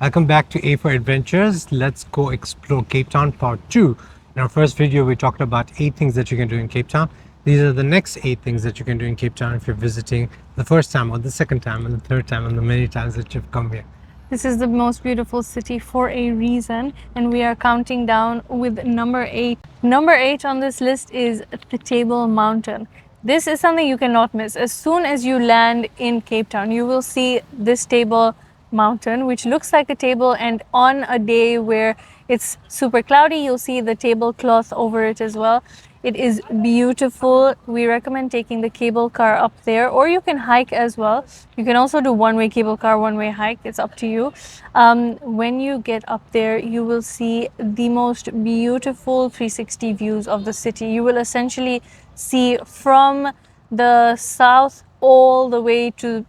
Welcome back to A for Adventures. Let's go explore Cape Town Part 2. In our first video, we talked about 8 things that you can do in Cape Town. These are the next 8 things that you can do in Cape Town if you're visiting the first time or the second time and the third time and the many times that you've come here. This is the most beautiful city for a reason, and we are counting down with number 8. Number 8 on this list is the Table Mountain. This is something you cannot miss. As soon as you land in Cape Town, you will see this Table Mountain, which looks like a table, and on a day where it's super cloudy, you'll see the tablecloth over it as well. It is beautiful. We recommend taking the cable car up there, or you can hike as well. You can also do one-way cable car, one-way hike. It's up to you. When you get up there, you will see the most beautiful 360 views of the city. You will essentially see from the south all the way to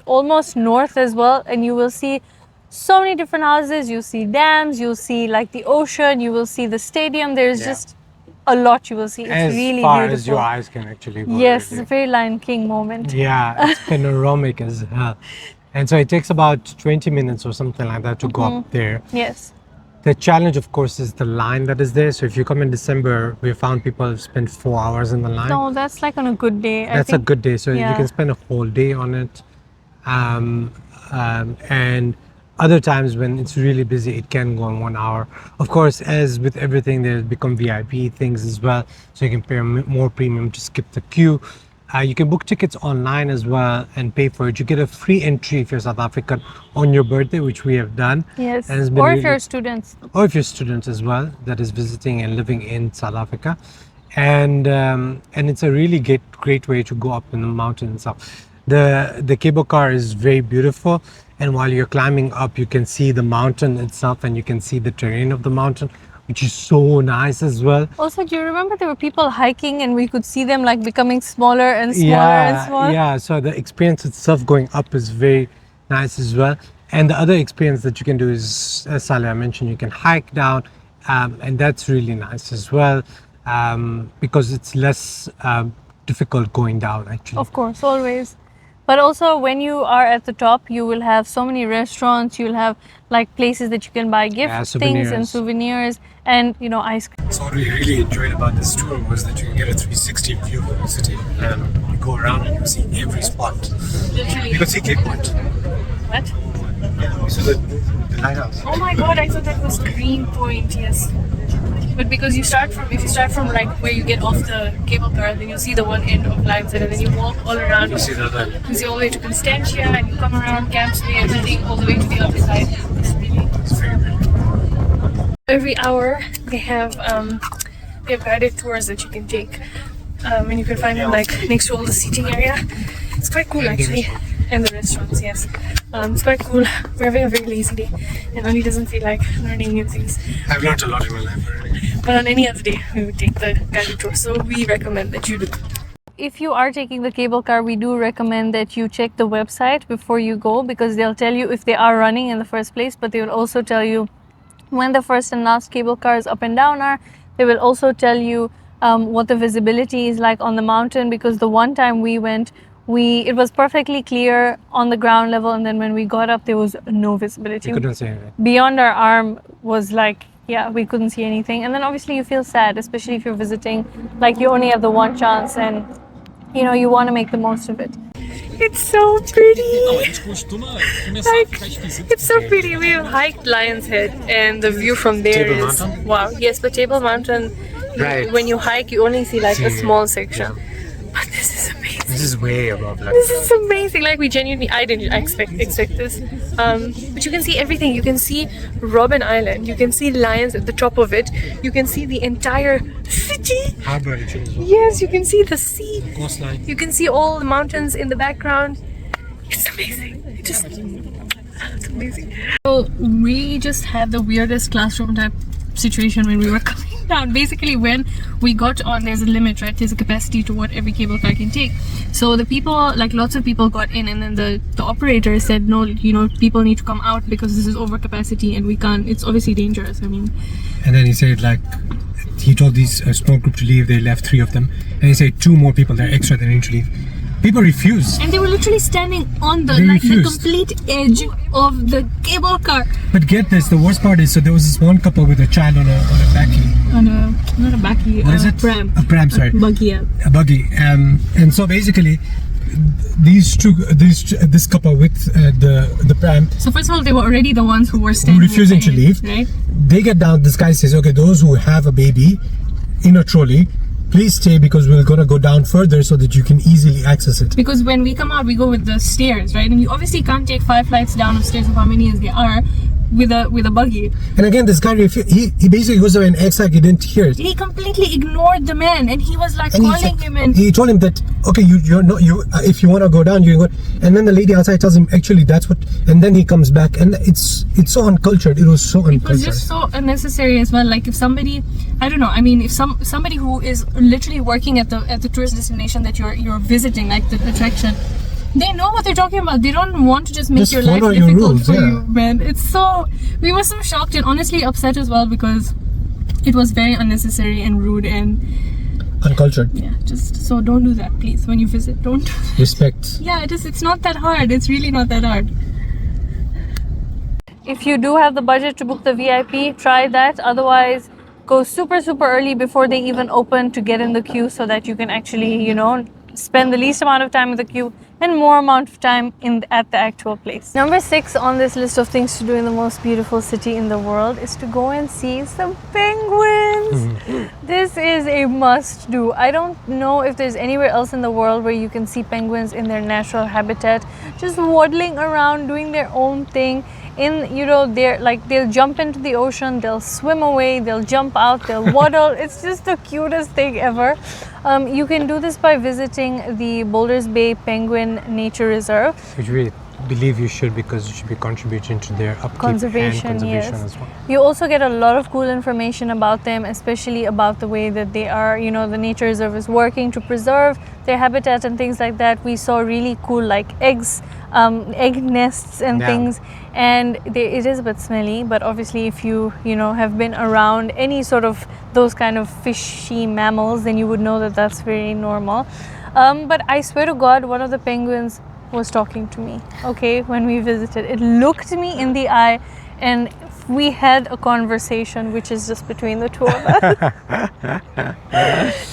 almost north as well, and you will see so many different houses. You'll see dams, you'll see like the ocean, you will see the stadium. There's just a lot you will see. It's really beautiful. As far as your eyes can actually go. Yes, it's a very Lion King moment. Yeah, it's panoramic as hell. And so it takes about 20 minutes or something like that to go up there. Yes. The challenge, of course, is the line that is there. So if you come in December, we found people have spent 4 hours in the line. No, that's like on a good day. That's a good day. So you can spend a whole day on it. And other times when it's really busy, it can go in 1 hour. Of course, as with everything, there's become VIP things as well. So you can pay more premium to skip the queue. You can book tickets online as well and pay for it. You get a free entry if you're South African on your birthday, which we have done. Yes, or if you're students. Or if you're students as well, that is visiting and living in South Africa. And it's a really great way to go up in the mountain itself. The cable car is very beautiful. And while you're climbing up, you can see the mountain itself and you can see the terrain of the mountain, which is so nice as well. Also, do you remember there were people hiking and we could see them like becoming smaller and smaller and smaller? Yeah, so the experience itself going up is very nice as well. And the other experience that you can do is, as Saleh mentioned, you can hike down, and that's really nice as well, because it's less difficult going down actually. Of course, always. But also when you are at the top, you will have so many restaurants, you'll have like places that you can buy gift things and souvenirs and, you know, ice cream. So what we really enjoyed about this tour was that you can get a 360 view of the city. You go around and you see every spot. Literally. You can see Cape Point. What? So the lighthouse. Oh my god, I thought that was Green Point, yes. But because if you start from like where you get off the cable car, then you'll see the one end of Lionshead, and then you walk all around. You see that. You see all the way to Constantia, and you come around Campsway, everything all the way to the other side. It's very good. Every hour they have guided tours that you can take, and you can find them like next to all the seating area. It's quite cool actually. And the restaurants, yes. It's quite cool. We're having a very lazy day, and Ali doesn't feel like learning new things. I've learned a lot in my life already. But on any other day, we would take the guided tour. So we recommend that you do. If you are taking the cable car, we do recommend that you check the website before you go, because they'll tell you if they are running in the first place, but they will also tell you when the first and last cable cars up and down are. They will also tell you what the visibility is like on the mountain, because the one time we went, it was perfectly clear on the ground level, and then when we got up there was no visibility. You couldn't see anything. Beyond our arm was like, we couldn't see anything. And then obviously you feel sad, especially if you're visiting, like you only have the one chance and you know you want to make the most of it. It's so pretty. It's so pretty. We have hiked Lion's Head and the view from there is wow. Yes, but Table Mountain, when you hike you only see like a small section. But this is amazing. This is way above. This is amazing. Like we genuinely, I didn't expect this. But you can see everything. You can see Robben Island. You can see lions at the top of it. You can see the entire city. Harbor. Yes, you can see the sea. Coastline. You can see all the mountains in the background. It's amazing. It's amazing. So we just had the weirdest classroom type situation when we were coming down. Basically when we got on, there's a limit, right? There's a capacity to what every cable car can take. So the people, like lots of people got in, and then the operator said, no, you know, people need to come out because this is over capacity and we can't, it's obviously dangerous. I mean, and then he said like he told these small group to leave. They left 3 of them, and he said 2 more people that are extra that need to leave. People refused. And they were literally standing on the They like the refused. complete edge of the cable car. But get this, the worst part is, so there was this one couple with a child on a backy. On a not a backy, What is it? pram. A pram, sorry. Buggy, yeah. A buggy. And so basically, this couple with the pram, So first of all, they were already the ones who were who standing. refusing with to the leave, right? they get down. This guy says, okay, those who have a baby in a trolley, please stay because we're gonna go down further so that you can easily access it. Because when we come out, we go with the stairs, right? And you obviously can't take 5 flights down of stairs, of how many as they are, with a buggy. And again, this guy he basically goes away and acts like he didn't hear it. He completely ignored the man, and he was like And calling him and he told him that, okay, you're not, if you want to go down, you can go. And then the lady outside tells him, actually, that's what. And then he comes back, and it's so uncultured. It was so it was uncultured. just so unnecessary as well. Like if somebody, I don't know. I mean, if somebody who is literally working at the tourist destination that you're visiting, like the attraction, they know what they're talking about. They don't want to just make Just your life follow your difficult rules, for yeah. you, man. We were so shocked and honestly upset as well because it was very unnecessary and rude and Uncultured. yeah, just so don't do that, please. When you visit, don't. Respect. Yeah, it's not that hard. It's really not that hard. If you do have the budget to book the VIP, try that. Otherwise, go super early before they even open to get in the queue so that you can actually, spend the least amount of time in the queue and more amount of time at the actual place. Number 6 on this list of things to do in the most beautiful city in the world is to go and see some penguins. This is a must do. I don't know if there's anywhere else in the world where you can see penguins in their natural habitat, just waddling around doing their own thing. They'll jump into the ocean, they'll swim away, they'll jump out, they'll waddle. It's just the cutest thing ever. You can do this by visiting the Boulders Bay Penguin Nature Reserve. Which we believe you should, because you should be contributing to their upkeep Conservation, and conservation yes. as well. You also get a lot of cool information about them, especially about the way that they are, the nature reserve is working to preserve their habitat and things like that. We saw really cool like egg nests and Yeah. things, and it is a bit smelly, but obviously if you have been around any sort of those kind of fishy mammals, then you would know that that's very normal. But I swear to God, one of the penguins was talking to me, okay, when we visited. It looked me in the eye and we had a conversation, which is just between the two of us.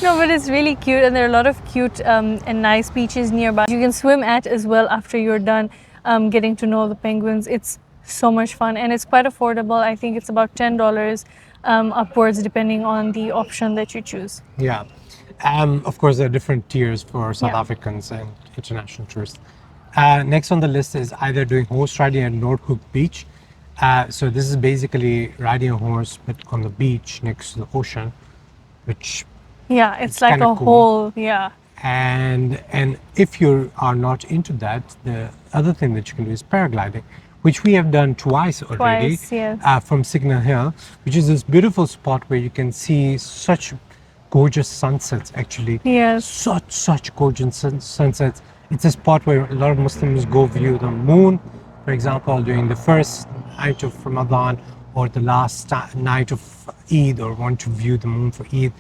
No, but it's really cute, and there are a lot of cute and nice beaches nearby you can swim at as well after you're done getting to know the penguins. It's so much fun and it's quite affordable. I think it's about $10 upwards depending on the option that you choose. Yeah. Of course, there are different tiers for South Yeah. Africans and international tourists. Next on the list is either doing horse riding at North Hook Beach. So this is basically riding a horse, but on the beach next to the ocean, which Yeah, it's It's like kinda a cool. whole, yeah. and if you are not into that, the other thing that you can do is paragliding, which we have done twice already. Twice, yes. From Signal Hill, which is this beautiful spot where you can see such gorgeous sunsets. Actually, Yes. such gorgeous sunsets. It's a spot where a lot of Muslims go view the moon, for example, during the first night of Ramadan or the last night of Eid, or want to view the moon for Eid.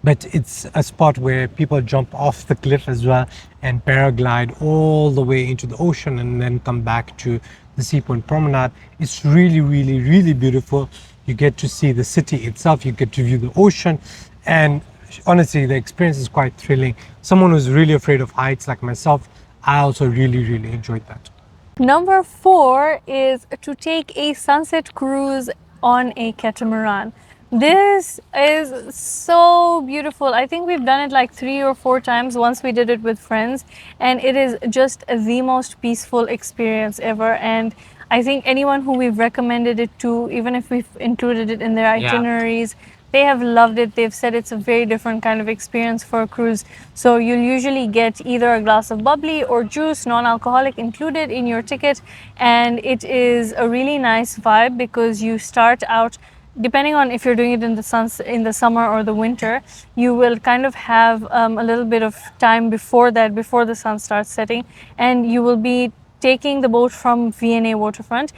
But it's a spot where people jump off the cliff as well and paraglide all the way into the ocean and then come back to the Point Promenade. It's really beautiful. You get to see the city itself, you get to view the ocean, and honestly, the experience is quite thrilling. Someone who's really afraid of heights like myself, I also really enjoyed that. Number 4 is to take a sunset cruise on a catamaran. This is so beautiful. I think we've done it like 3 or 4 times. Once we did it with friends, and it is just the most peaceful experience ever. And I think anyone who we've recommended it to, even if we've included it in their Yeah. itineraries, they have loved it. They've said it's a very different kind of experience for a cruise. So you'll usually get either a glass of bubbly or juice, non-alcoholic, included in your ticket. And it is a really nice vibe because you start out, depending on if you're doing it in the summer or the winter, you will kind of have a little bit of time before that, before the sun starts setting. And you will be taking the boat from V&A Waterfront.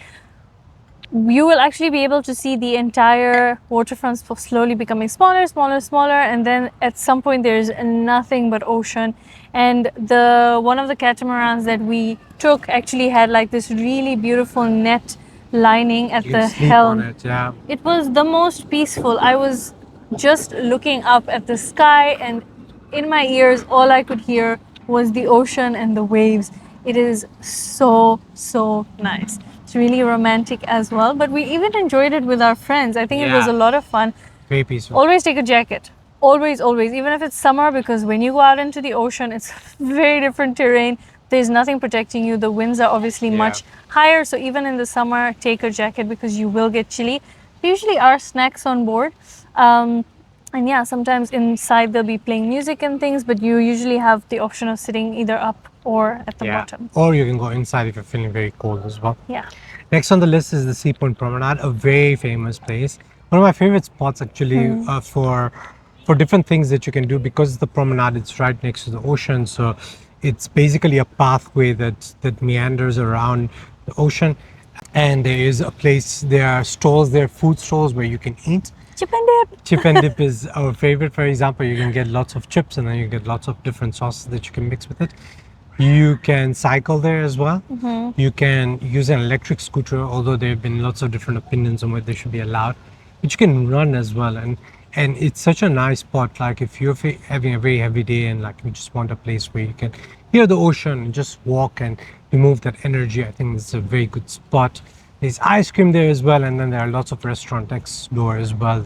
you will actually be able to see the entire waterfront slowly becoming smaller, smaller, smaller, and then at some point there's nothing but ocean. And the one of the catamarans that we took actually had like this really beautiful net lining at You can the sleep on helm. it, yeah. It was the most peaceful. I was just looking up at the sky, and in my ears, all I could hear was the ocean and the waves. It is so, so nice. It's really romantic as well, but we even enjoyed it with our friends. I think it was Yeah. a lot of fun. Very peaceful. Always take a jacket. Always, always, even if it's summer, because when you go out into the ocean, it's very different terrain. There's nothing protecting you. The winds are obviously Yeah. much higher. So even in the summer, take a jacket because you will get chilly. There usually are snacks on board. And yeah, sometimes inside they'll be playing music and things, but you usually have the option of sitting either up or at the Yeah. bottom. Or you can go inside if you're feeling very cold as well. Yeah. Next on the list is the Sea Point Promenade, a very famous place. One of my favorite spots actually for different things that you can do, because the promenade it's right next to the ocean. So it's basically a pathway that meanders around the ocean. And there is a place, there are stalls, there are food stalls where you can eat. Chip and dip. Chip and dip is our favorite. For example, you can get lots of chips and then you get lots of different sauces that you can mix with it. You can cycle there as well. You can use an electric scooter, although there have been lots of different opinions on whether they should be allowed. But you can run as well, and it's such a nice spot. Like if you're having a very heavy day and like you just want a place where you can hear the ocean and just walk and remove that energy, I think it's a very good spot. There's ice cream there as well, and then there are lots of restaurants next door as well.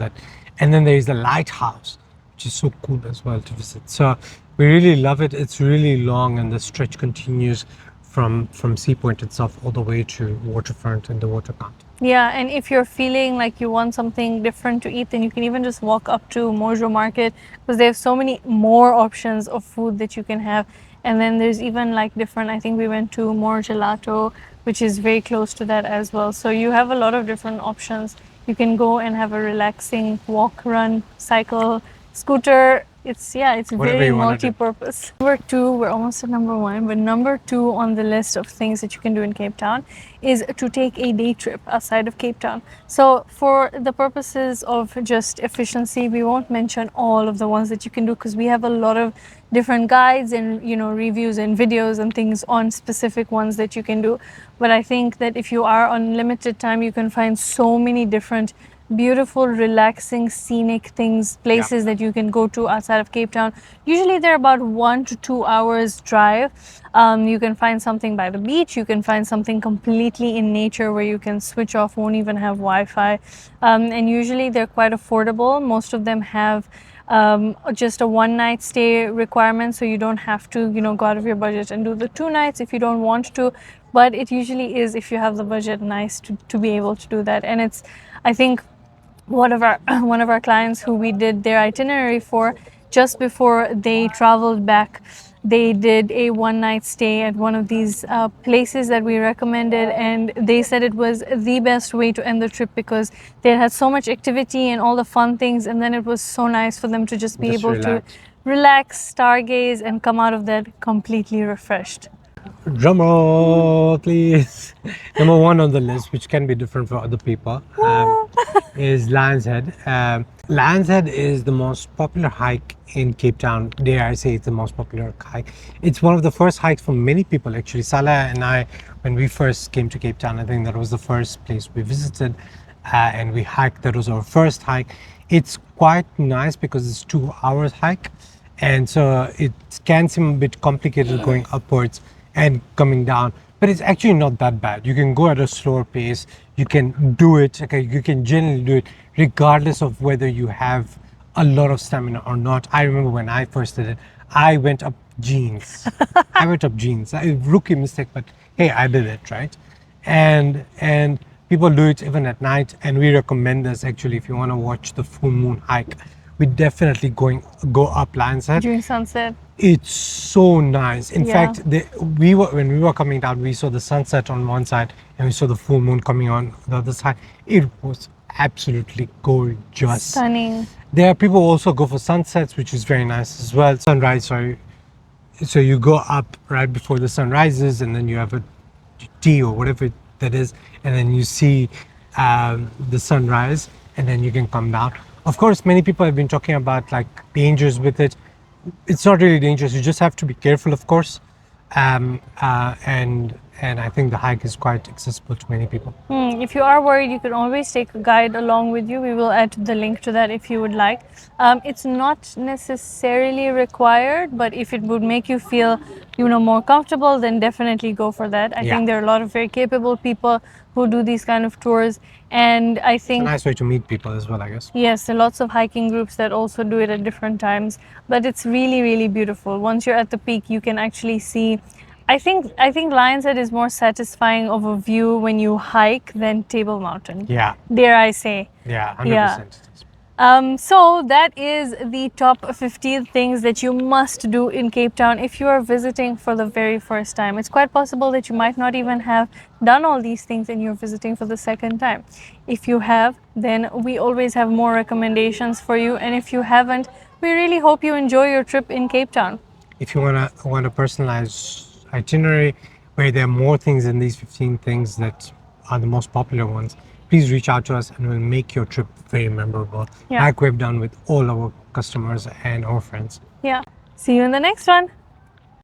And then there is the lighthouse, which is so cool as well to visit. So we really love it. It's really long, and the stretch continues from Sea Point itself all the way to waterfront and the water count. Yeah, and if you're feeling like you want something different to eat, then you can even just walk up to Mojo Market, because they have so many more options of food that you can have. And then there's even like different, I think we went to More Gelato, which is very close to that as well. So you have a lot of different options. You can go and have a relaxing walk, run, cycle, scooter. It's Whatever very you wanna do. multi-purpose. Number two, we're almost at number one, but number two on the list of things that you can do in Cape Town is to take a day trip outside of Cape Town. So for the purposes of just efficiency, we won't mention all of the ones that you can do, because we have a lot of different guides and reviews and videos and things on specific ones that you can do. But I think that if you are on limited time, you can find so many different beautiful, relaxing, scenic things, places that you can go to outside of Cape Town. Usually they're about 1 to 2 hours drive. You can find something by the beach. You can find something completely in nature where you can switch off, won't even have Wi-Fi. And usually they're quite affordable. Most of them have just a 1-night stay requirement, so you don't have to go out of your budget and do the 2 nights if you don't want to. But it usually is, if you have the budget, nice to be able to do that. And it's, I think, one of our clients who we did their itinerary for, just before they traveled back, they did a 1-night stay at one of these places that we recommended, and they said it was the best way to end the trip, because they had so much activity and all the fun things, and then it was so nice for them to just be able to relax, stargaze, and come out of that completely refreshed. Drum roll, please. Number one on the list, which can be different for other people, is Lion's Head. Lion's Head is the most popular hike in Cape Town. Dare I say it's the most popular hike. It's one of the first hikes for many people actually. Salah and I, when we first came to Cape Town, I think that was the first place we visited, and we hiked. That was our first hike. It's quite nice because it's 2 hours hike, and so it can seem a bit complicated going upwards and coming down, but it's actually not that bad. You can go at a slower pace. You can do it. Okay, you can generally do it regardless of whether you have a lot of stamina or not. I remember when I first did it, I went up jeans. A rookie mistake, but hey, I did it, right? And people do it even at night, and we recommend this actually if you want to watch the full moon hike. We definitely go up Lion's Head. During sunset. It's so nice. In Yeah. fact, when we were coming down, we saw the sunset on one side and we saw the full moon coming on the other side. It was absolutely gorgeous. Stunning. There are people who also go for sunsets, which is very nice as well. Sunrise, sorry. So you go up right before the sun rises, and then you have a tea or whatever that is, and then you see the sunrise, and then you can come down. Of course, many people have been talking about like dangers with it. It's not really dangerous. You just have to be careful, of course. And I think the hike is quite accessible to many people. If you are worried, you can always take a guide along with you. We will add the link to that if you would like. It's not necessarily required, but if it would make you feel, more comfortable, then definitely go for that. I Yeah. think there are a lot of very capable people who do these kind of tours, and I It's a think nice way to meet people as well, I guess. yes, there are lots of hiking groups that also do it at different times, but it's really, really beautiful. Once you're at the peak, you can actually see. I think Lion's Head is more satisfying of a view when you hike than Table Mountain. Yeah, Dare I say? yeah, 100%. So that is the top 15 things that you must do in Cape Town if you are visiting for the very first time. It's quite possible that you might not even have done all these things and you're visiting for the second time. If you have, then we always have more recommendations for you. And if you haven't, we really hope you enjoy your trip in Cape Town. If you want a personalized itinerary where there are more things than these 15 things that are the most popular ones, please reach out to us and we'll make your trip very memorable, Yeah. like we've done with all our customers and our friends. Yeah. See you in the next one.